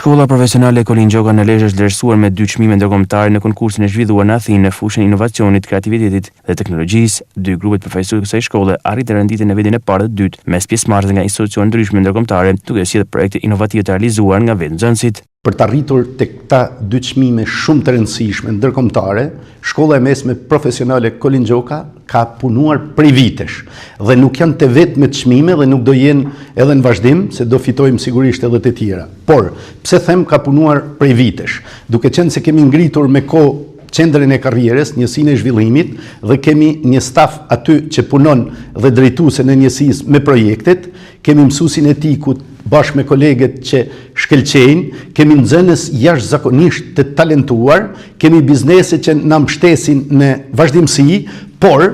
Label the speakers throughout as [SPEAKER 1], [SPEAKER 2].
[SPEAKER 1] Shkolla profesionale Kolin Gjoka në Lezhë është vlerësuar me 2 çmime ndërkombëtare në konkursin e zhvilluar në Athinë në fushën e inovacionit, kreativitetit dhe teknologjisë. 2 grupet përfaqësues të kësaj shkolle arritën renditjen në vendin e parë dhe dytë mes pjesëmarrësve nga institucione ndryshme ndërkombëtare, duke sjellë projekte inovative të realizuar nga vetë nxënësit.
[SPEAKER 2] Për të arritur tek këta 2 çmime shumë të rëndësishme ndërkombëtare, Shkolla e Mesme Profesionale Kolin Gjoka ka punuar prej vitesh dhe nuk janë të vetme çmime dhe nuk do jenë edhe në vazhdim, se do fitojmë sigurisht edhe të tjera. Por, pse them ka punuar prej vitesh, duke qenë se kemi ngritur me kohë qendrën e karrierës, njësinë e zhvillimit dhe kemi një staf aty që punon dhe drejtuese në njësisë me projektet, kemi mësuesin etikut bashkë me kolegët që shkëlqejnë, kemi nxënës jashtëzakonisht të talentuar, kemi biznese që na mbështesin në vazhdimsi, por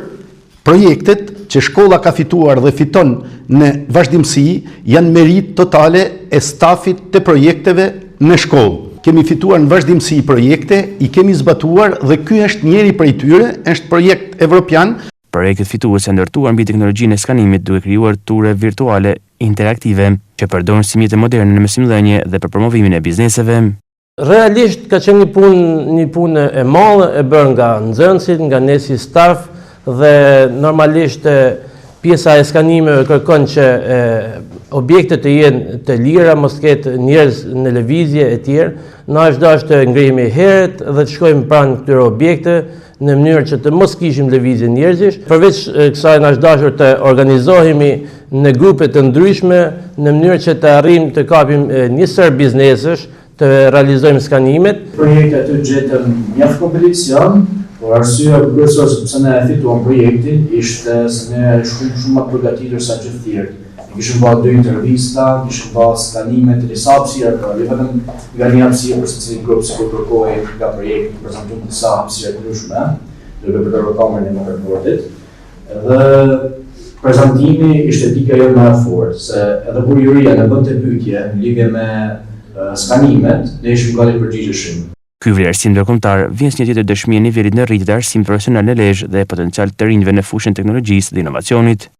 [SPEAKER 2] projektet që shkolla ka fituar dhe fiton në vazhdimsi janë merit totale e stafit të projekteve në shkollë. Kemi fituar në vazhdimsi projekte, i kemi zbatuar dhe ky është njëri prej tyre, është projekt evropian.
[SPEAKER 1] Projektet fituese ndërtuar mbi teknologjinë e skanimit duke krijuar ture virtuale interaktive që përdorin simjet e moderne në mësimdhënie dhe për promovimin e bizneseve.
[SPEAKER 3] Realisht ka qenë një punë e madhe e bërë nga nxënësit, nga ne si staf dhe normalisht pjesa e skanimeve kërkon që objektet të jenë të lira, mos ketë njerëz në lëvizje e tjerë. Na është dashur të ngrihemi herët dhe të shkojmë pranë këtyre objekte në mënyrë që të mos kishim lëvizje njerëzish. Përveç kësaj na është dashur të organizohemi në grupe të ndryshme në mënyrë që të arrijmë të kapim një sër biznesesh, të realizojmë skanimet.
[SPEAKER 4] Projekte aty gjetën mjaft kompeticion, por arsyeja kryesore pse ne fituam projektin ishte se ne shumë më të përgatitur sa gjithë tjerë. Kishim bërë 2 intervista, kishim bërë skanime të disa hapësira, jo vetëm nga një hapësirë për secilin grup, sikur kërkohej nga projekti të prezantojmë disa hapësira të ndryshme, duke përdorur kamerën e motorportit. Dhe prezantimi ishte dika jo më e fortë, se edhe kur juria në bënte pyetje në lidhje me skanimet, ne ishim gati të përgjigjeshim.
[SPEAKER 1] Ky vlerësim ndërkombëtar vjen si një tjetër dëshmi e nivelit në rritje të arsimit profesional në Lezhë dhe potencial të rinjve në fushën e teknologjisë dhe inovacionit.